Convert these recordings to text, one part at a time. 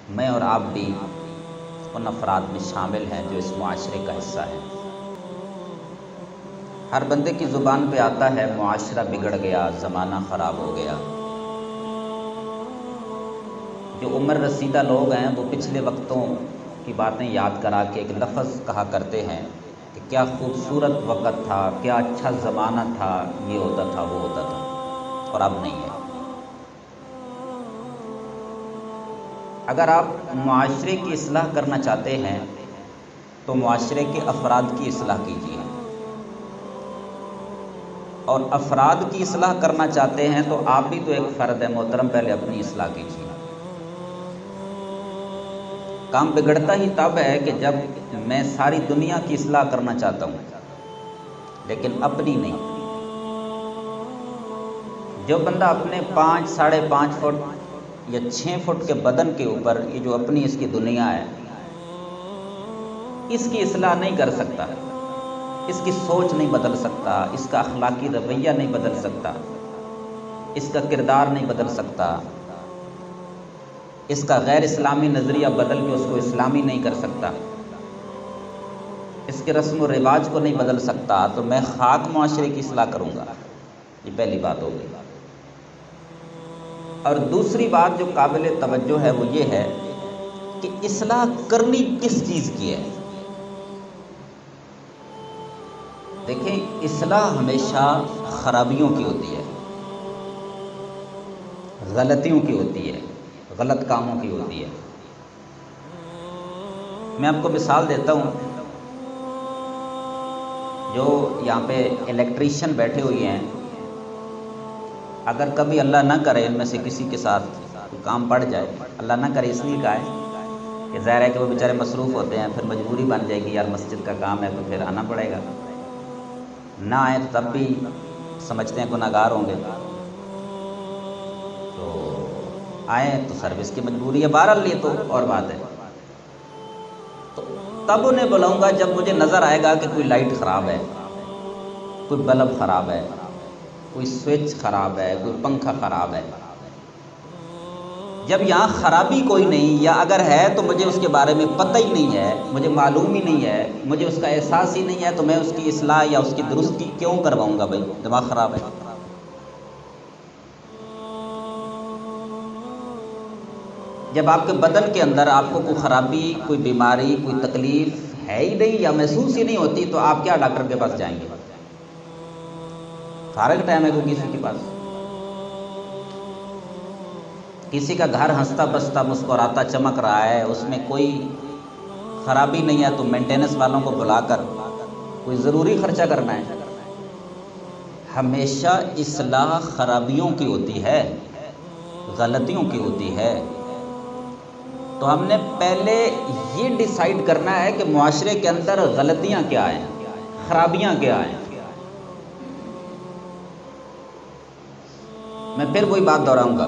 میں اور آپ بھی ان افراد میں شامل ہیں جو اس معاشرے کا حصہ ہیں۔ ہر بندے کی زبان پہ آتا ہے معاشرہ بگڑ گیا، زمانہ خراب ہو گیا۔ جو عمر رسیدہ لوگ ہیں وہ پچھلے وقتوں کی باتیں یاد کرا کے ایک لفظ کہا کرتے ہیں کہ کیا خوبصورت وقت تھا، کیا اچھا زمانہ تھا، یہ ہوتا تھا، وہ ہوتا تھا، اور اب نہیں ہے۔ اگر آپ معاشرے کی اصلاح کرنا چاہتے ہیں تو معاشرے کے افراد کی اصلاح کیجیے، اور افراد کی اصلاح کرنا چاہتے ہیں تو آپ بھی تو ایک فرد ہے محترم، پہلے اپنی اصلاح کیجیے۔ کام بگڑتا ہی تب ہے کہ جب میں ساری دنیا کی اصلاح کرنا چاہتا ہوں لیکن اپنی نہیں۔ جو بندہ اپنے 5 ساڑھے 5 فٹ یا 6 فٹ کے بدن کے اوپر یہ جو اپنی اس کی دنیا ہے اس کی اصلاح نہیں کر سکتا، اس کی سوچ نہیں بدل سکتا، اس کا اخلاقی رویہ نہیں بدل سکتا، اس کا کردار نہیں بدل سکتا، اس کا غیر اسلامی نظریہ بدل کے اس کو اسلامی نہیں کر سکتا، اس کے رسم و رواج کو نہیں بدل سکتا، تو میں خاک معاشرے کی اصلاح کروں گا۔ یہ پہلی بات ہو گئی۔ اور دوسری بات جو قابل توجہ ہے وہ یہ ہے کہ اصلاح کرنی کس چیز کی ہے۔ دیکھیں، اصلاح ہمیشہ خرابیوں کی ہوتی ہے، غلطیوں کی ہوتی ہے، غلط کاموں کی ہوتی ہے۔ میں آپ کو مثال دیتا ہوں، جو یہاں پہ الیکٹریشین بیٹھے ہوئے ہیں، اگر کبھی اللہ نہ کرے ان میں سے کسی کے ساتھ کوئی کام پڑ جائے، اللہ نہ کرے اس لیے کہا ہے کہ ظاہر ہے کہ وہ بیچارے مصروف ہوتے ہیں، پھر مجبوری بن جائے گی، یار مسجد کا کام ہے تو پھر آنا پڑے گا، نہ آئے تو تب بھی سمجھتے ہیں گناہگار ہوں گے، تو آئیں تو سروس کی مجبوری ہے، بہرحال یہ تو اور بات ہے۔ تو تب انہیں بلاؤں گا جب مجھے نظر آئے گا کہ کوئی لائٹ خراب ہے، کوئی بلب خراب ہے، کوئی سوئچ خراب ہے، کوئی پنکھا خراب ہے۔ جب یہاں خرابی کوئی نہیں، یا اگر ہے تو مجھے اس کے بارے میں پتہ ہی نہیں ہے، مجھے معلوم ہی نہیں ہے، مجھے اس کا احساس ہی نہیں ہے، تو میں اس کی اصلاح یا اس کی درستی کیوں کرواؤں گا؟ بھائی دماغ خراب ہے۔ جب آپ کے بدن کے اندر آپ کو کوئی خرابی، کوئی بیماری، کوئی تکلیف ہے ہی نہیں یا محسوس ہی نہیں ہوتی، تو آپ کیا ڈاکٹر کے پاس جائیں گے؟ فارغ ٹائم ہے کوئی کسی کے پاس؟ کسی کا گھر ہنستا بستا مسکراتا چمک رہا ہے، اس میں کوئی خرابی نہیں ہے، تو مینٹیننس والوں کو بلا کر کوئی ضروری خرچہ کرنا ہے؟ ہمیشہ اصلاح خرابیوں کی ہوتی ہے، غلطیوں کی ہوتی ہے۔ تو ہم نے پہلے یہ ڈیسائیڈ کرنا ہے کہ معاشرے کے اندر غلطیاں کیا ہیں، خرابیاں کیا ہیں۔ میں پھر وہی بات دہراؤں گا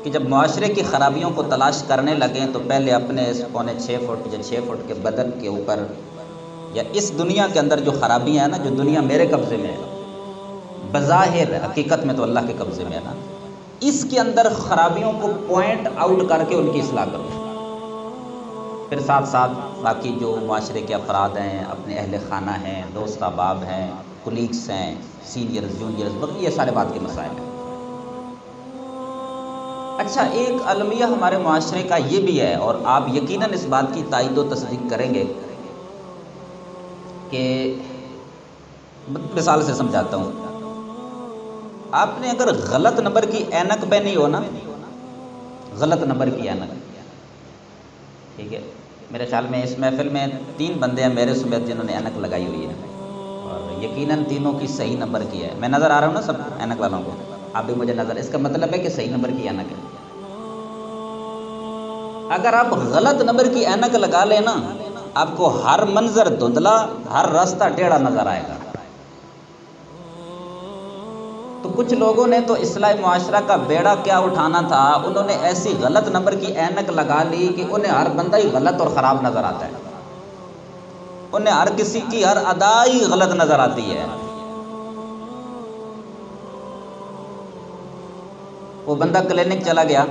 کہ جب معاشرے کی خرابیوں کو تلاش کرنے لگیں تو پہلے اپنے اس 5.25 فٹ یا 6 فٹ کے بدن کے اوپر یا اس دنیا کے اندر جو خرابیاں ہیں نا، جو دنیا میرے قبضے میں ہے، بظاہر حقیقت میں تو اللہ کے قبضے میں ہے نا، اس کے اندر خرابیوں کو پوائنٹ آؤٹ کر کے ان کی اصلاح کرو۔ پھر ساتھ ساتھ باقی جو معاشرے کے افراد ہیں، اپنے اہل خانہ ہیں، دوست احباب ہیں، کولیگس ہیں، سینئرز جونیئرز، باقی یہ سارے بات کے مسائل ہیں۔ اچھا، ایک المیہ ہمارے معاشرے کا یہ بھی ہے، اور آپ یقیناً اس بات کی تائید و تصدیق کریں گے کہ مثال سے سمجھاتا ہوں۔ آپ نے اگر غلط نمبر کی اینک پہنی ہو نا، غلط نمبر کی اینک، ٹھیک ہے، میرے خیال میں اس محفل میں 3 بندے ہیں میرے سمیت جنہوں نے اینک لگائی ہوئی ہے، اور یقیناً تینوں کی صحیح نمبر کی ہے۔ میں نظر آ رہا ہوں نا سب اینک والوں کو؟ آپ بھی مجھے نظر، اس کا مطلب ہے کہ صحیح نمبر کی اینک ہے۔ اگر آپ غلط نمبر کی اینک لگا لیں نا، آپ کو ہر منظر دھندلا، ہر راستہ ٹیڑھا نظر آئے گا۔ تو کچھ لوگوں نے تو اصلاح معاشرہ کا بیڑا کیا اٹھانا تھا، انہوں نے ایسی غلط نمبر کی اینک لگا لی کہ انہیں ہر بندہ ہی غلط اور خراب نظر آتا ہے، انہیں ہر کسی کی ہر ادا ہی غلط نظر آتی ہے۔ وہ بندہ کلینک چلا گیا،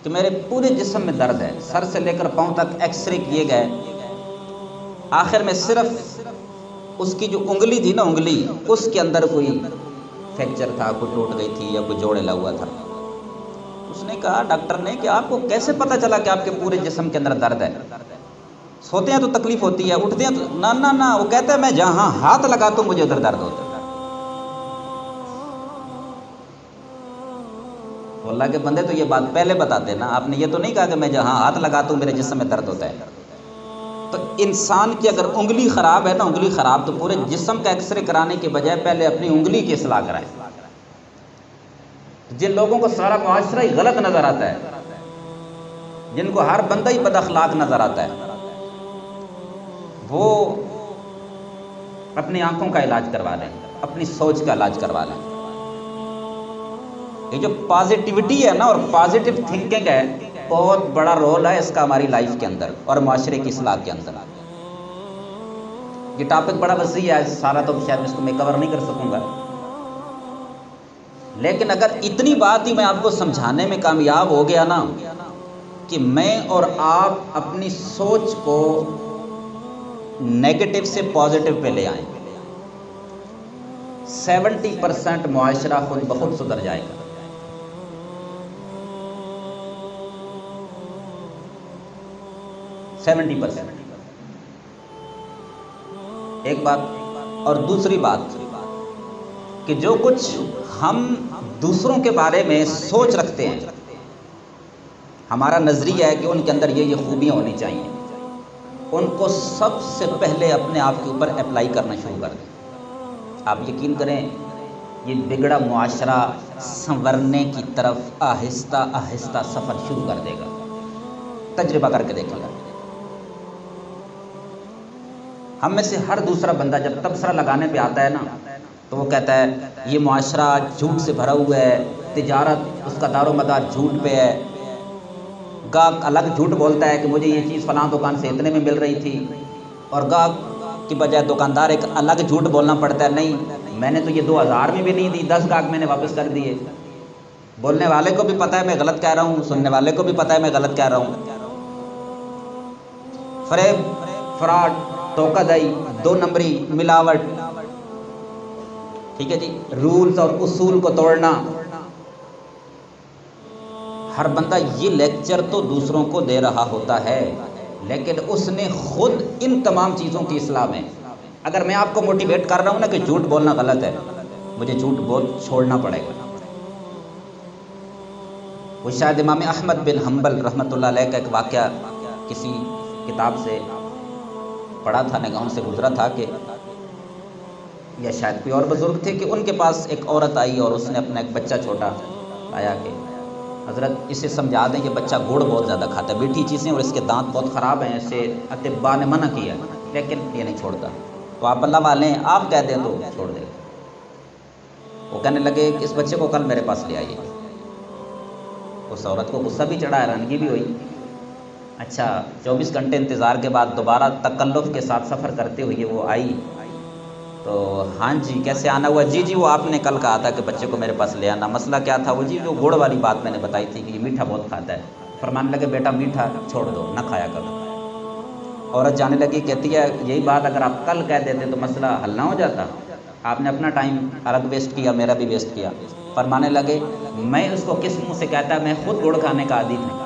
کہ میرے پورے جسم میں درد ہے، سر سے لے کر پاؤں تک ایکس رے کیے گئے، آخر میں صرف اس کی جو انگلی تھی نا، انگلی اس کے اندر کوئی فریکچر تھا، کوئی ٹوٹ گئی تھی یا کوئی جوڑ ہلا ہوا تھا۔ اس نے کہا ڈاکٹر نے کہ آپ کو کیسے پتہ چلا کہ آپ کے پورے جسم کے اندر درد ہے؟ سوتے ہیں تو تکلیف ہوتی ہے، اٹھتے ہیں تو نہ وہ کہتا ہے میں جہاں ہاتھ لگاتا ہوں مجھے ادھر درد ہوتا ہے۔ تو اللہ کے بندے تو یہ بات پہلے بتاتے نا، آپ نے یہ تو نہیں کہا کہ میں جہاں ہاتھ لگاتا ہوں میرے جسم میں درد ہوتا ہے۔ تو انسان کی اگر انگلی خراب ہے نا، انگلی خراب، تو پورے جسم کا ایکس رے کرانے کے بجائے پہلے اپنی انگلی کی اصلاح کرائے۔ جن لوگوں کو سارا معاشرہ ہی غلط نظر آتا ہے، جن کو ہر بندہ ہی بد اخلاق نظر آتا ہے، وہ اپنی آنکھوں کا علاج کروا لیں، اپنی سوچ کا علاج کروا لیں۔ یہ جو پازیٹیوٹی ہے نا اور پازیٹیو تھنکنگ ہے، بہت بڑا رول ہے اس کا ہماری لائف کے اندر اور معاشرے کی اصلاح کے اندر۔ یہ ٹاپک بڑا وسیع ہے، سارا تو شاید اس کو میں کور نہیں کر سکوں گا، لیکن اگر اتنی بات ہی میں آپ کو سمجھانے میں کامیاب ہو گیا نا کہ میں اور آپ اپنی سوچ کو نیگیٹو سے پازیٹیو پہ لے آئیں، 70% معاشرہ خود بخود سدھر جائے گا۔ ایک بات، اور دوسری بات کہ جو کچھ ہم دوسروں کے بارے میں سوچ رکھتے ہیں، ہمارا نظریہ ہے کہ ان کے اندر یہ خوبیاں ہونی چاہیے، ان کو سب سے پہلے اپنے آپ کے اوپر اپلائی کرنا شروع کر دیں۔ آپ یقین کریں یہ بگڑا معاشرہ سنورنے کی طرف آہستہ آہستہ سفر شروع کر دے گا، تجربہ کر کے دیکھیں گا۔ ہم میں سے ہر دوسرا بندہ جب تبصرہ لگانے پہ آتا ہے نا تو وہ کہتا ہے یہ معاشرہ جھوٹ سے بھرا ہوا ہے، تجارت اس کا دار و مدار جھوٹ پہ ہے۔ گاہک الگ جھوٹ بولتا ہے کہ مجھے یہ چیز فلاں دکان سے اتنے میں مل رہی تھی، اور گاہک کی بجائے دکاندار ایک الگ جھوٹ بولنا پڑتا ہے، نہیں میں نے تو یہ 2000 میں بھی نہیں دی، 10 گاہک میں نے واپس کر دیے۔ بولنے والے کو بھی پتہ ہے میں غلط کہہ رہا ہوں، سننے والے کو بھی پتہ ہے میں غلط کہہ رہا ہوں۔ فریب، فراڈ، دھوکہ دہی، 2 نمبری، ملاوٹ، ٹھیک ہے جی، رولز اور اصول کو توڑنا۔ ہر بندہ یہ لیکچر تو دوسروں کو دے رہا ہوتا ہے، لیکن اس نے خود ان تمام چیزوں کی اصلاح میں، اگر میں آپ کو موٹیویٹ کر رہا ہوں نا کہ جھوٹ بولنا غلط ہے، مجھے جھوٹ بول چھوڑنا پڑے گا۔ وہ شاید امام احمد بن حنبل رحمۃ اللہ علیہ کا ایک واقعہ کسی کتاب سے پڑھا تھا، نگاہوں سے گزرا تھا کہ یا شاید کوئی اور بزرگ تھے کہ ان کے پاس ایک عورت آئی اور اس نے اپنا ایک بچہ چھوٹا آیا کہ حضرت اسے سمجھا دیں کہ بچہ گڑ بہت زیادہ کھاتا ہے، میٹھی چیزیں، اور اس کے دانت بہت خراب ہیں، اسے اطباء نے منع کیا لیکن یہ نہیں چھوڑتا، تو آپ اللہ والے ہیں، آپ کہہ دیں تو چھوڑ دے۔ وہ کہنے لگے کہ اس بچے کو کل میرے پاس لے آئیے۔ اس عورت کو غصہ بھی چڑھا، حیرانگی بھی ہوئی۔ اچھا 24 گھنٹے انتظار کے بعد دوبارہ تکلف کے ساتھ سفر کرتے ہوئے وہ آئی، تو ہاں جی کیسے آنا ہوا؟ جی وہ آپ نے کل کہا تھا کہ بچے کو میرے پاس لے آنا، مسئلہ کیا تھا؟ وہ جی جو گڑ والی بات میں نے بتائی تھی کہ یہ میٹھا بہت کھاتا ہے۔ فرمانے لگے بیٹا میٹھا چھوڑ دو، نہ کھایا کرو۔ عورت جانے لگی، کہتی ہے یہی بات اگر آپ کل کہہ دیتے تو مسئلہ حل نہ ہو جاتا، آپ نے اپنا ٹائم الگ ویسٹ کیا، میرا بھی ویسٹ کیا۔ فرمانے لگے میں اس کو کس منہ سے کہتا، میں خود گڑ کھانے کا عادی تھا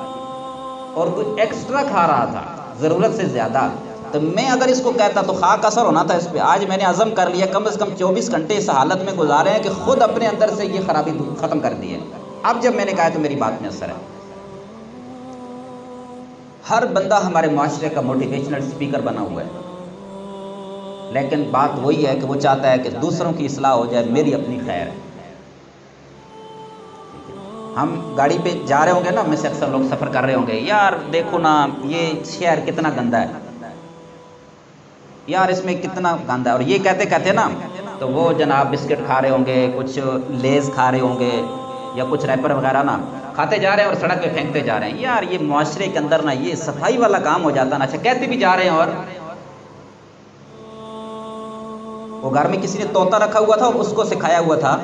اور کچھ ایکسٹرا کھا رہا تھا ضرورت سے زیادہ، تو میں اگر اس کو کہتا تو خاک اثر ہونا تھا اس پہ۔ آج میں نے عزم کر لیا کم از کم 24 گھنٹے اس حالت میں گزارے ہیں کہ خود اپنے اندر سے یہ خرابی ختم کر دی ہے، اب جب میں نے کہا تو میری بات میں اثر ہے۔ ہر بندہ ہمارے معاشرے کا موٹیویشنل اسپیکر بنا ہوا ہے، لیکن بات وہی ہے کہ وہ چاہتا ہے کہ دوسروں کی اصلاح ہو جائے، میری اپنی خیر ہے۔ ہم گاڑی پہ جا رہے ہوں گے نا، میں سے اکثر لوگ سفر کر رہے ہوں گے، یار دیکھو نا یہ شہر کتنا گندا ہے، یار اس میں کتنا گندا ہے، اور یہ کہتے کہتے نا تو وہ جناب بسکٹ کھا رہے ہوں گے، کچھ لیز کھا رہے ہوں گے یا کچھ ریپر وغیرہ نا کھاتے جا رہے ہیں اور سڑک پہ پھینکتے جا رہے ہیں۔ یار یہ معاشرے کے اندر نا یہ صفائی والا کام ہو جاتا نا، اچھا کہتے بھی جا رہے ہیں۔ اور وہ گھر میں کسی نے طوطا رکھا ہوا تھا، اس کو سکھایا ہوا تھا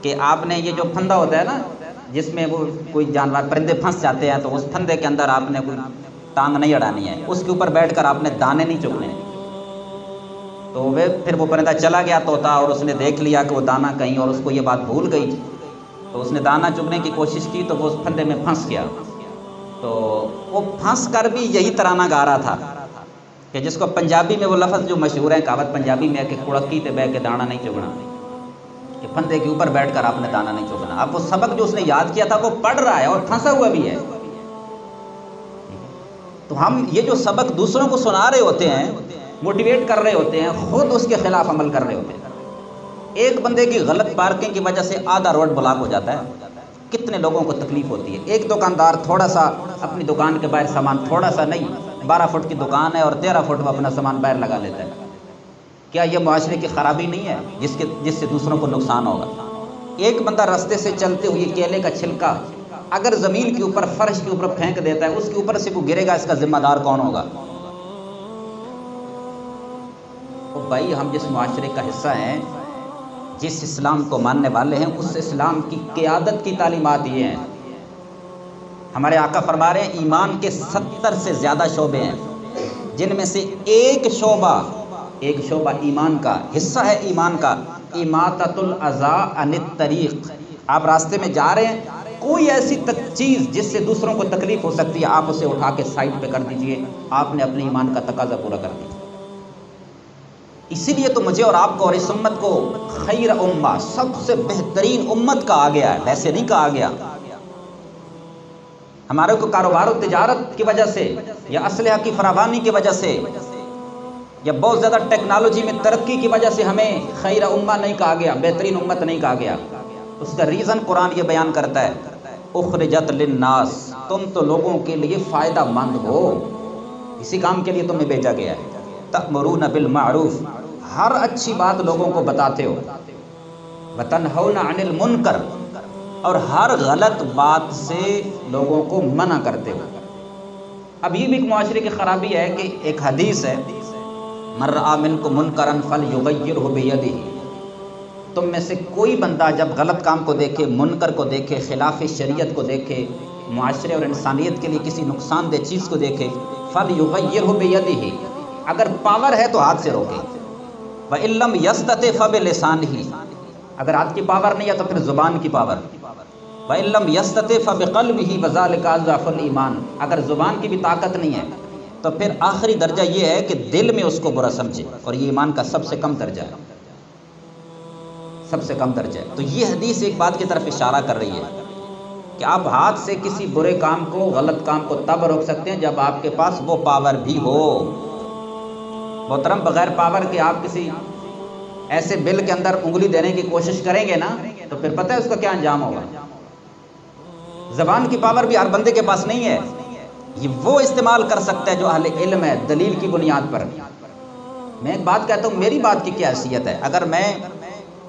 کہ آپ نے یہ جو پھندا ہوتا ہے نا جس میں وہ کوئی جانور پرندے پھنس جاتے ہیں، تو اس پھندے کے اندر آپ نے کوئی ٹانگ نہیں اڑانی ہے، اس کے اوپر بیٹھ کر آپ نے دانے نہیں چگنے۔ تو پھر وہ پرندہ چلا گیا طوطا، اور اس نے دیکھ لیا کہ وہ دانہ کہیں، اور اس کو یہ بات بھول گئی، تو اس نے دانہ چگنے کی کوشش کی تو وہ اس پھندے میں پھنس گیا۔ تو وہ پھنس کر بھی یہی ترانہ گا رہا تھا کہ جس کو پنجابی میں وہ لفظ جو مشہور ہے، کہاوت پنجابی میں ہے کہ کڑکی تے بہ کے دانا نہیں چگنا، کہ پھندے کے اوپر بیٹھ کر آپ نے دانا نہیں چگنا۔ اب وہ سبق جو اس نے یاد کیا تھا وہ پڑھ رہا ہے اور پھنسا ہوا بھی ہے۔ تو ہم یہ جو سبق دوسروں کو سنا رہے ہوتے ہیں، موٹیویٹ کر رہے ہوتے ہیں، خود اس کے خلاف عمل کر رہے ہوتے ہیں۔ ایک بندے کی غلط پارکنگ کی وجہ سے آدھا روڈ بلاک ہو جاتا ہے، کتنے لوگوں کو تکلیف ہوتی ہے۔ ایک دکاندار تھوڑا سا اپنی دکان کے باہر سامان، تھوڑا سا نہیں، 12 فٹ کی دکان ہے اور 13 فٹ وہ اپنا سامان باہر لگا لیتا ہے۔ کیا یہ معاشرے کی خرابی نہیں ہے جس سے دوسروں کو نقصان ہوگا؟ ایک بندہ راستے سے چلتے ہوئے کیلے کا چھلکا اگر زمین کے اوپر، فرش کے اوپر پھینک دیتا ہے، اس کے اوپر سے کوئی گرے گا، اس کا ذمہ دار کون ہوگا؟ تو بھائی، ہم جس معاشرے کا حصہ ہیں، جس اسلام کو ماننے والے ہیں، اس اسلام کی قیادت کی تعلیمات یہ ہیں۔ ہمارے آقا فرما رہے ہیں ایمان کے 70 سے زیادہ شعبے ہیں، جن میں سے ایک شعبہ ایمان کا حصہ ہے۔ ایمان کا اماطۃ الاذی عن الطریق۔ آپ راستے میں جا رہے ہیں، کوئی ایسی چیز جس سے دوسروں کو تکلیف ہو سکتی ہے، آپ اسے اٹھا کے سائڈ پہ کر دیجئے، آپ نے اپنے ایمان کا تقاضا پورا کر دیا۔ اسی لیے تو مجھے اور آپ کو اور اس امت کو خیر امہ، سب سے بہترین امت کہا گیا ہے، ویسے نہیں کہا گیا۔ ہمارے کو کاروبار و تجارت کی وجہ سے، یا اسلحہ کی فراوانی کی وجہ سے، یا بہت زیادہ ٹیکنالوجی میں ترقی کی وجہ سے ہمیں خیر امہ نہیں کہا گیا، بہترین امت نہیں کہا گیا۔ اس کا ریزن قرآن یہ بیان کرتا ہے، اخرجت للناس، تم تو لوگوں کے لیے فائدہ مند ہو، اسی کام کے لیے تمہیں بھیجا گیا ہے۔ تأمرون بالمعروف، ہر اچھی بات لوگوں کو بتاتے ہو، وتنہون عن المنکر، اور ہر غلط بات سے لوگوں کو منع کرتے ہو۔ اب یہ بھی ایک معاشرے کی خرابی ہے کہ ایک حدیث ہے، من رأى منکم منکرا فلیغیرہ بیدہ، تم میں سے کوئی بندہ جب غلط کام کو دیکھے، منکر کو دیکھے، خلاف شریعت کو دیکھے، معاشرے اور انسانیت کے لیے کسی نقصان دہ چیز کو دیکھے، فلیغیرہ بیدہ، اگر پاور ہے تو ہاتھ سے روکے، وَإِن لَّمْ يَسْتَطِعْ فَبِلِسَانِهِ، اگر ہاتھ کی پاور نہیں ہے تو پھر زبان کی پاور، وَإِن لَّمْ يَسْتَطِعْ فَبِقَلْبِهِ وَذَلِكَ أَضْعَفُ الْإِيمَانِ، اگر زبان کی بھی طاقت نہیں ہے تو پھر آخری درجہ یہ ہے کہ دل میں اس کو برا سمجھے، اور یہ ایمان کا سب سے کم درجہ ہے، سب سے کم درجہ ہے۔ تو یہ حدیث ایک بات کی طرف اشارہ کر رہی ہے کہ آپ ہاتھ سے کسی برے کام کو، غلط کام کو تب روک سکتے ہیں جب آپ کے پاس وہ پاور بھی ہو۔ محترم، بغیر پاور کے آپ کسی ایسے بل کے اندر انگلی دینے کی کوشش کریں گے نا، تو پھر پتہ ہے اس کا کیا انجام ہوگا۔ زبان کی پاور بھی ہر بندے کے پاس نہیں ہے، یہ وہ استعمال کر سکتا ہے جو اہل علم ہے، دلیل کی بنیاد پر۔ میں ایک بات کہتا ہوں، میری بات کی کیا حیثیت ہے؟ اگر میں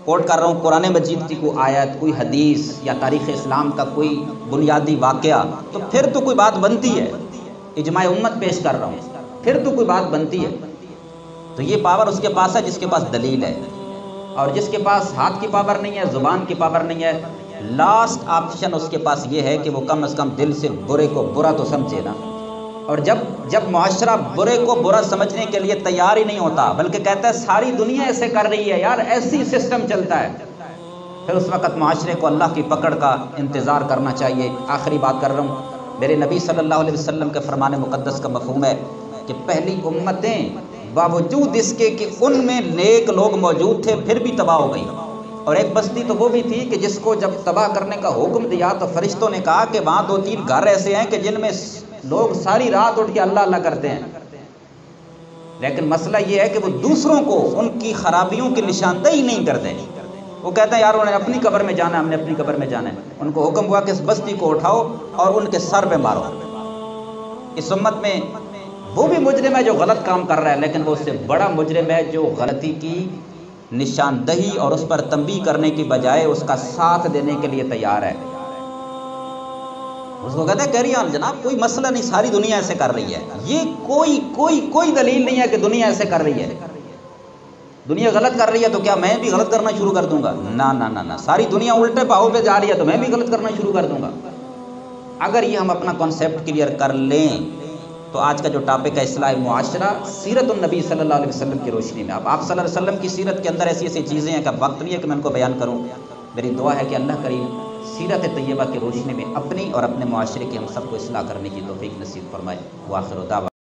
کوٹ کر رہا ہوں قرآن مجید کی کوئی آیت، کوئی حدیث، یا تاریخ اسلام کا کوئی بنیادی واقعہ، تو پھر تو کوئی بات بنتی ہے، اجماع امت پیش کر رہا ہوں، پھر تو کوئی بات بنتی ہے۔ تو یہ پاور اس کے پاس ہے جس کے پاس دلیل ہے، اور جس کے پاس ہاتھ کی پاور نہیں ہے، زبان کی پاور نہیں ہے، لاسٹ آپشن اس کے پاس یہ ہے کہ وہ کم از کم دل سے برے کو برا تو سمجھے نا۔ اور جب معاشرہ برے کو برا سمجھنے کے لیے تیار ہی نہیں ہوتا، بلکہ کہتا ہے ساری دنیا ایسے کر رہی ہے یار، ایسی سسٹم چلتا ہے، پھر اس وقت معاشرے کو اللہ کی پکڑ کا انتظار کرنا چاہیے۔ آخری بات کر رہا ہوں، میرے نبی صلی اللہ علیہ وسلم کے فرمان مقدس کا مفہوم ہے کہ پہلی امتیں باوجود اس کے کہ ان میں نیک لوگ موجود تھے پھر بھی تباہ ہو گئی، اور ایک بستی تو وہ بھی تھی کہ جس کو جب تباہ کرنے کا حکم دیا تو فرشتوں نے کہا کہ وہاں 2-3 گھر ایسے ہیں کہ جن میں لوگ ساری رات اٹھ کے اللہ اللہ کرتے ہیں، لیکن مسئلہ یہ ہے کہ وہ دوسروں کو ان کی خرابیوں کی نشاندہی نہیں کرتے۔ وہ کہتے ہیں یار انہوں نے اپنی قبر میں جانا ہے، ہم نے اپنی قبر میں جانا ہے۔ ان کو حکم ہوا کہ اس بستی کو اٹھاؤ اور ان کے سر پہ مارو۔ اس امت میں وہ بھی مجرم ہے جو غلط کام کر رہا ہے، لیکن وہ اس سے بڑا مجرم ہے جو غلطی کی نشاندہی اور اس پر تنبیہ کرنے کی بجائے اس کا ساتھ دینے کے لیے تیار ہے۔ اس کو کہتا ہے کیری آن جناب، کوئی مسئلہ نہیں، ساری دنیا ایسے کر رہی ہے۔ یہ کوئی دلیل نہیں ہے کہ دنیا ایسے کر رہی ہے۔ دنیا غلط کر رہی ہے تو کیا میں بھی غلط کرنا شروع کر دوں گا؟ نہ نہ نہ نہ، ساری دنیا الٹے پاؤں پہ جا رہی ہے تو میں بھی غلط کرنا شروع کر دوں گا۔ اگر یہ ہم اپنا کانسیپٹ کلیئر کر لیں تو آج کا جو ٹاپک ہے اصلاح معاشرہ، سیرت النبی صلی اللہ علیہ وسلم کی روشنی میں، اب آپ صلی اللہ علیہ وسلم کی سیرت کے اندر ایسی ایسی چیزیں ہیں کہ اب وقت نہیں ہے کہ میں ان کو بیان کروں۔ میری دعا ہے کہ اللہ کریم سیرت طیبہ کی روشنی میں اپنی اور اپنے معاشرے کی ہم سب کو اصلاح کرنے کی توفیق نصیب فرمائے۔ وآخر دعوانا